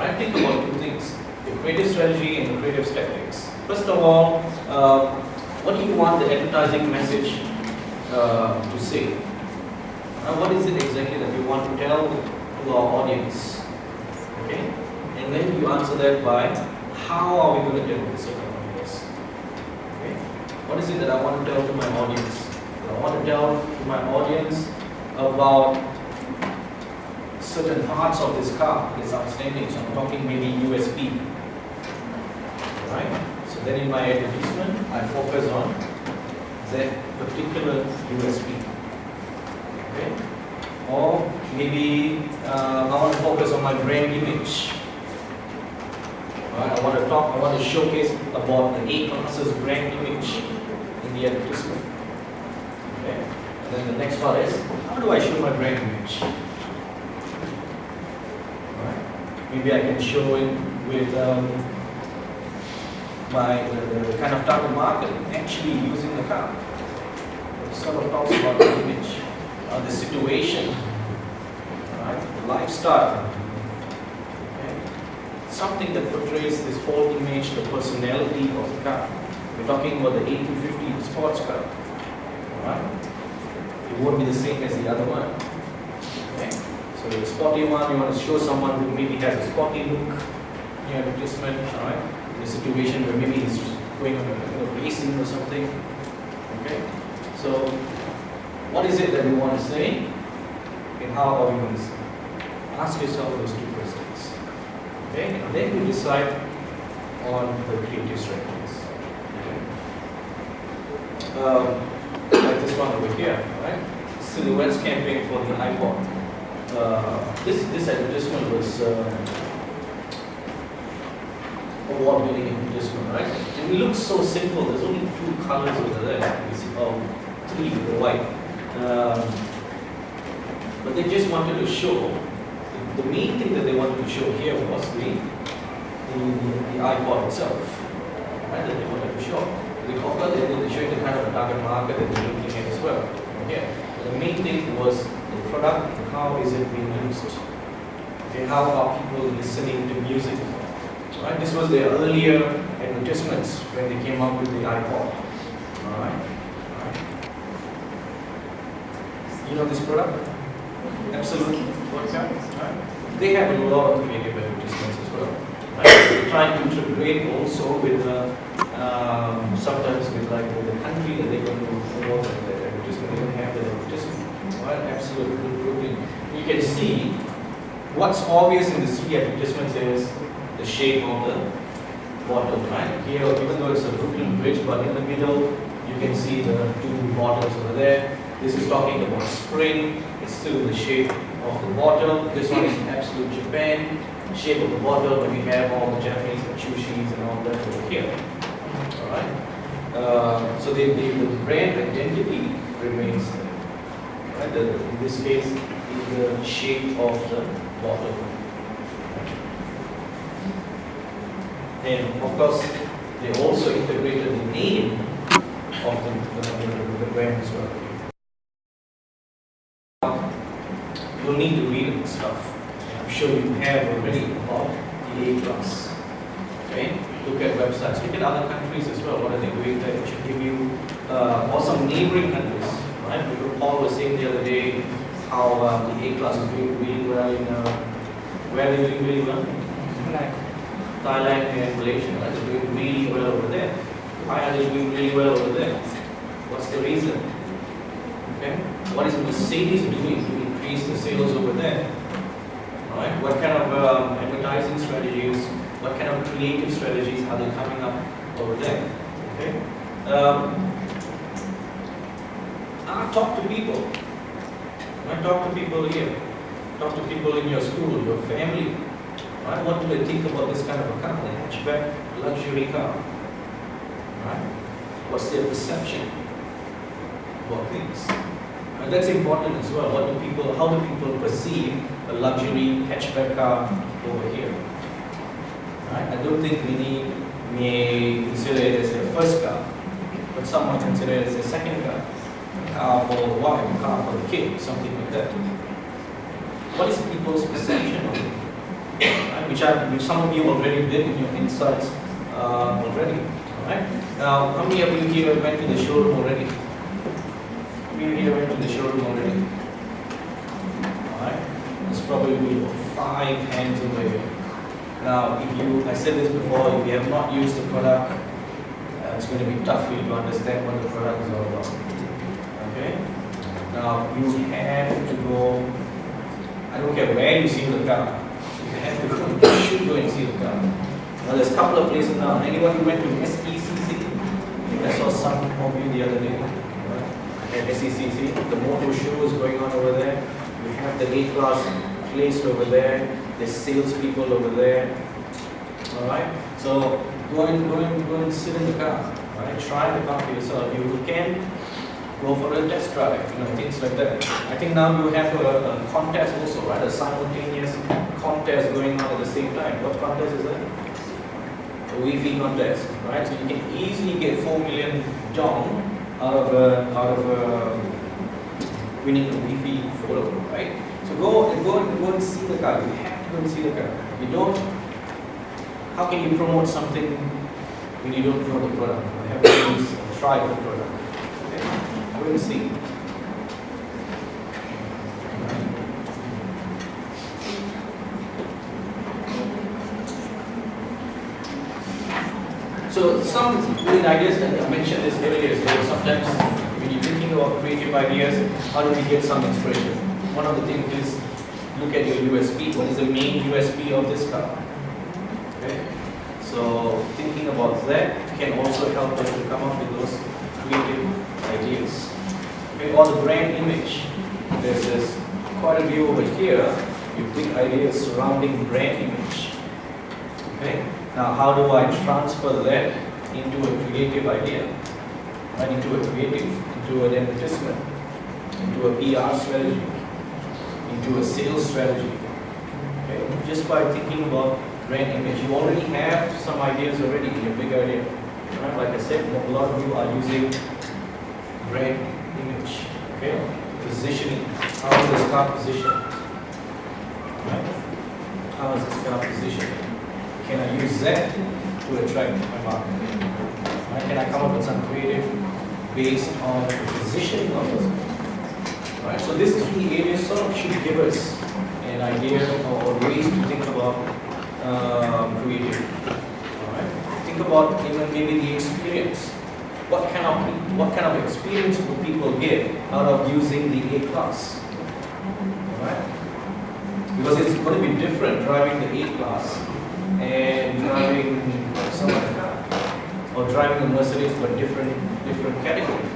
Right? Think about two things: the creative strategy and the creative tactics. First of all, what do you want the advertising message to say? What is it exactly that you want to tell to our audience? Okay, and then you answer that by how are we going to tell this to our audience? Okay, what is it that I want to tell to my audience? I want to tell to my audience about certain parts of this car is outstanding. So I'm talking maybe USP. Right? So then in my advertisement, I focus on that particular USP. Okay? Or maybe I want to focus on my brand image. Right? I want to showcase about the A-Classes brand image in the advertisement. Okay? And then the next part is, how do I show my brand image? Right? Maybe I can show it with the kind of target market actually using the car. It sort of talks about the image, the situation, right? The lifestyle. Okay? Something that portrays this whole image, the personality of the car. We're talking about the A250 sports car. Right? It won't be the same as the other one. Okay? So the sporty one, you want to show someone who maybe has a sporty look in your advertisement, alright? In a situation where maybe he's going on racing or something. Okay? So what is it that we want to say? And how are we going to say? Ask yourself those two questions. Okay? And then you decide on the creative strategies. Okay? Like this one over here, right? Silhouettes campaign for the iPod. This advertisement was award-winning advertisement, right? And it looks so simple. There's only two colors over there. You see, three, the white. But they just wanted to show. The main thing that they wanted to show here was the iPod itself, right? That they wanted to show. Of course, they wanted to show the kind of target market that they're looking at as well. Okay. The main thing was the product and how is it being used. Okay. How are people listening to music? Right. This was their earlier advertisements when they came up with the iPod. All right. You know this product? Absolutely. Right. They have a lot of creative advertisements as well. Right. Trying to integrate also with sometimes with the country that they're going to promote the advertisement. They don't have the advertisement. Right? Absolutely. You can see what's obvious in the three advertisements is the shape of the bottle. Right? Here, even though it's a Brooklyn Bridge, but in the middle you can see the two bottles over there. This is talking about spring. It's still the shape of the bottle. This one is absolute Japan. Shape of the bottle, but we have all the Japanese sushis and all that over here. Alright? So the brand identity remains there. Right? In this case, the shape of the bottle. And of course, they also integrated the name of the brand as well. You'll need to read the stuff. I'm sure you have already about the A-Class. Okay? Look at websites. Look at other countries as well. What are they doing that should give you, or some neighboring countries. Right? Paul was saying the other day how the A-Class is doing really well in, where are they doing really well? Thailand and Malaysia. Right? They're doing really well over there. Why are they doing really well over there? What's the reason? Okay? What is Mercedes doing to increase the sales over there? Right? What kind of advertising strategies, what kind of creative strategies are they coming up over there? Okay? Talk to people. Right? Talk to people here. Talk to people in your school, your family. Right? What do they think about this kind of a car, the hatchback luxury car? Right? What's their perception about things? And that's important as well. How do people perceive a luxury hatchback car over here? Right? I don't think many may consider it as their first car, but some might consider it as their second car. A car for the wife, a car for the kid, something like that. What is people's perception of it? Right? right? Which some of you already did in your insights already, all right? Now, how many of you here went to the showroom already? How many of you here went to the showroom already? All right, there's probably 5 hands over here. Now, I said this before, if you have not used the product, it's going to be tough for you to understand what the product is all about. Okay? Now, you have to go, I don't care where you see the car, you have to go, you should go and see the car. Now, there's a couple of places now. Anyone who went to SECC? I saw some of you the other day. Right? At SECC, the motor show is going on over there. You have the A-class placed over there. There's salespeople over there. Alright? So go and sit in the car. Alright? Try the car for yourself. You can go for a test drive, things like that. I think now you have a contest also, right? A simultaneous contest going on at the same time. What contest is that? A Wi-Fi contest, right? So you can easily get 4 million dong out of winning a Wi-Fi photo, right? So go and see the car. You have to go and see the car. You don't. How can you promote something when you don't know the product? You have to try the product. Okay? Go and see. So some good ideas that I mentioned this earlier. So sometimes when you're thinking about creative ideas, how do we get some inspiration? One of the things is look at your USP. What is the main USP of this car? Okay. So thinking about that can also help us to come up with those creative ideas. Okay. Or the brand image. There's quite a few over here. You big ideas surrounding brand image. Okay. Now, how do I transfer that into a creative idea? Right, into an advertisement, into a PR strategy, into a sales strategy. Okay? Just by thinking about brand image, you already have some ideas already in your big idea. Right? Like I said, a lot of you are using brand image. Okay? Positioning. How is this car positioned? Right? How is this car positioned? Can I use that to attract my market? Right? Can I come up with some creative based on the positioning of this? Right? So these 3 areas sort of should give us an idea or ways to think about creative. Right? Think about even maybe the experience. What kind of experience will people get out of using the A-class? Right? Because it's going to be different driving the A-class and driving some other car, or driving a Mercedes but different category.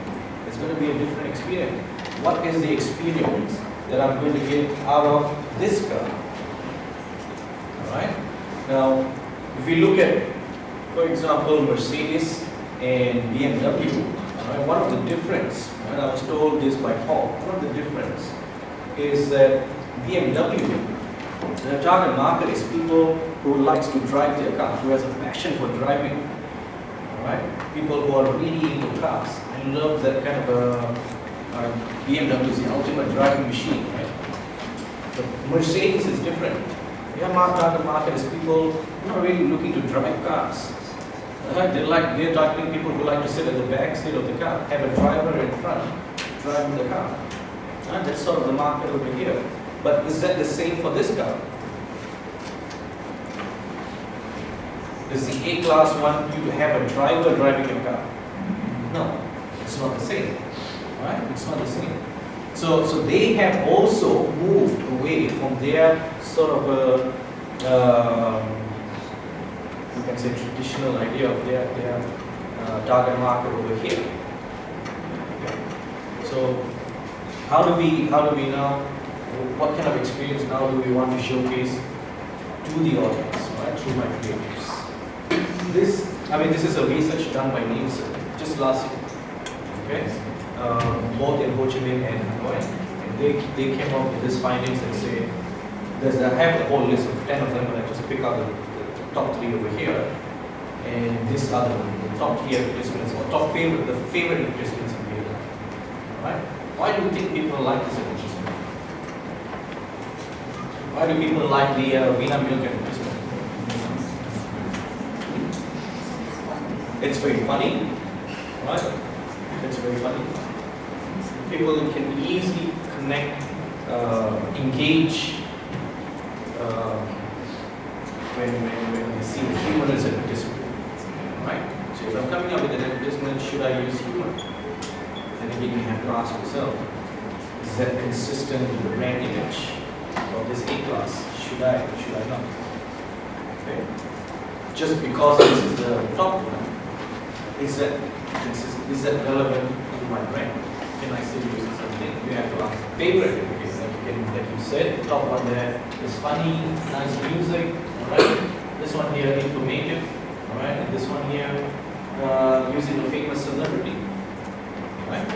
It's going to be a different experience. What is the experience that I'm going to get out of this car? Alright? Now, if we look at, for example, Mercedes and BMW, right, one of the difference, and I was told this by Paul, one of the difference is that BMW, the target market is people who likes to drive their car, who has a passion for driving. Alright? People who are really into cars. I love that kind of BMW is the ultimate driving machine, right? But Mercedes is different. Their target market is people who are really looking to drive cars. Right? They're targeting people who like to sit at the back seat of the car, have a driver in front driving the car. Right? That's sort of the market over here. But is that the same for this car? Does the A-class want you to have a driver driving your car? No, it's not the same. Right? It's not the same. So they have also moved away from their sort of you can say traditional idea of their target market over here. Okay. So how do we now? What kind of experience now do we want to showcase to the audience, right, through my creatives? This is a research done by Nielsen just last year, okay? Both in Ho Chi Minh and Hanoi, and they came up with these findings and say, I have a whole list of 10 of them, and I just pick out the top 3 over here, and these are the top 3 advertisements or the favorite advertisements in Vietnam, right? Why do you think people like this advertisement? Why do people like the Vina Milk advertisement? It's very funny, right? It's very funny. People can easily connect, engage when they see humor as an advertisement, right? So if I'm coming up with an advertisement, should I use humor? Then again, you have to ask yourself, is that consistent with the brand image of this A-class? Should I not? Okay. Just because this is the top one, is that consistent? Is that relevant to my brand? Can I still use something? You have to ask. Favorite, like you said, the top one there is funny, nice music, alright? This one here, informative, alright? And this one here, using a famous celebrity, right?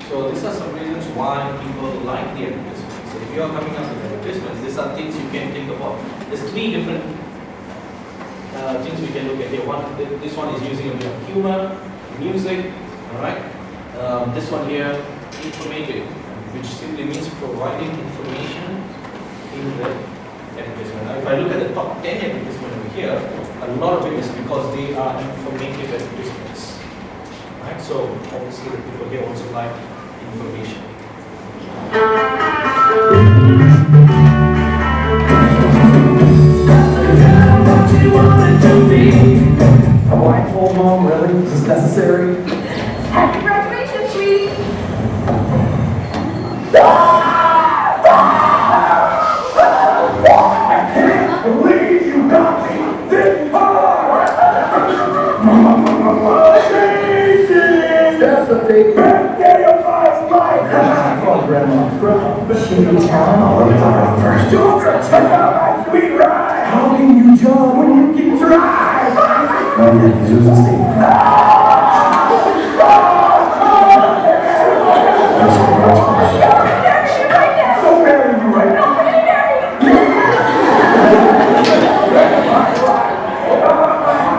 So these are some reasons why people like the advertisements. So if you are coming up with advertisements, these are things you can think about. There's three different things we can look at here. This one is using a bit of humor, music, alright? This one here, informative, which simply means providing information in the advertisement. Now, if I look at the top 10 advertisements over here, a lot of it is because they are informative advertisements. Right? So obviously the people here also like information. What you wanted to be. A white full mom, really? Is this necessary? Happy graduation, sweetie! Please, you got me this hard! That's the big birthday of my life! Come on, Grandma. She needs talent all the time. First, children, check out my sweet ride! How can you jump when you can drive? Oh, yeah, he's using Steve. So marry you right now.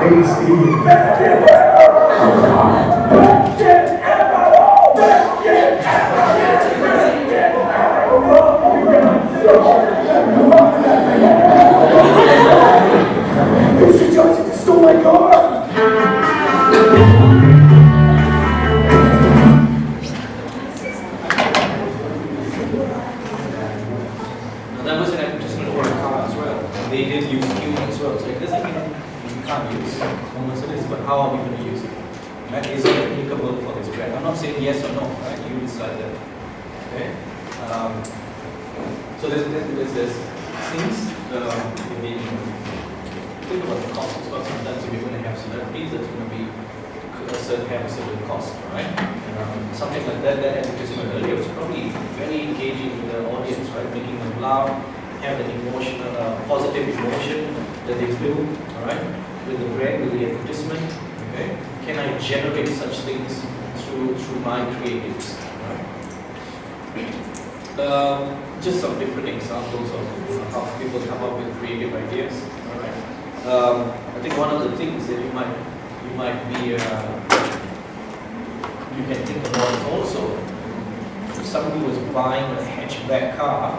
Hey, Steve. Let's get it. Let's get it. Let's get it. Lucy Johnson just stole my car. That was an advertisement for a car as well. They did use humor as well. So it doesn't mean we can't use homogeneous, but how are we going to use it? Right? Is it applicable for this brand? I'm not saying yes or no, right? You decide that. Okay? So there's things, think about the cost as well. Sometimes if you're going to have celebrities, that's going to be have a certain cost, right? Something like that advertisement earlier was probably very engaging with the audience, right? Making them laugh, have an emotional, positive emotion that they feel, all right? With the brand, with the advertisement, okay? Can I generate such things through my creatives, right? Just some different examples of how people come up with creative ideas, all right? I think one of the things that you might be you can think about is also if somebody was buying a hatchback car,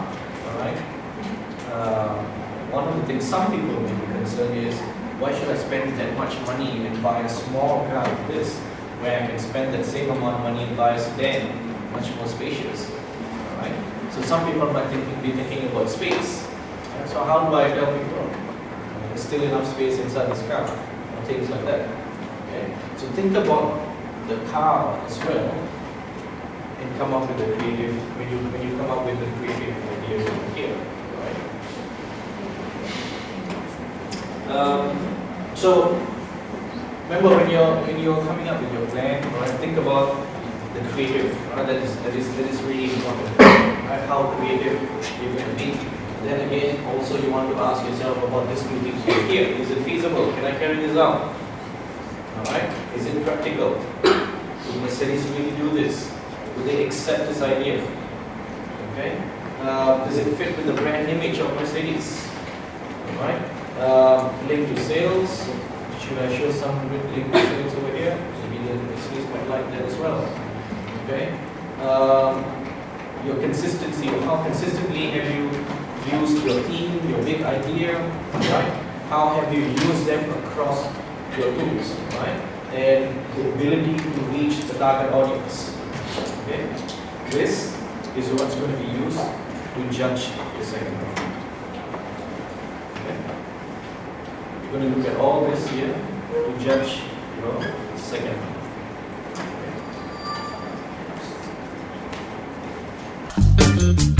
all right? One of the things some people may be concerned is, why should I spend that much money and buy a small car like this, where I can spend that same amount of money and buy a sedan, much more spacious, all right? So some people might be thinking about space. Right? So how do I tell people there's still enough space inside this car, or things like that? Okay? So think about the car as well, and come up with a creative. When you come up with the creative ideas over here, right? So remember when you're coming up with your plan, right? Think about the creative. That is really important. Right? How creative you're going to be. Then again, also you want to ask yourself about this meeting here. Is it feasible? Can I carry this out? Alright? Is it practical? Will Mercedes really do this? Will they accept this idea? Okay? Does it fit with the brand image of Mercedes? Alright? Link to sales. Should I show some link to sales over here? Maybe the Mercedes might like that as well. Okay? Your consistency, or how consistently have you used your team, your big idea, right? How have you used them across your tools, right? and the ability to reach the target audience. Okay? This is what's going to be used to judge the second round. Okay? You're going to look at all this here to judge your second round. Okay?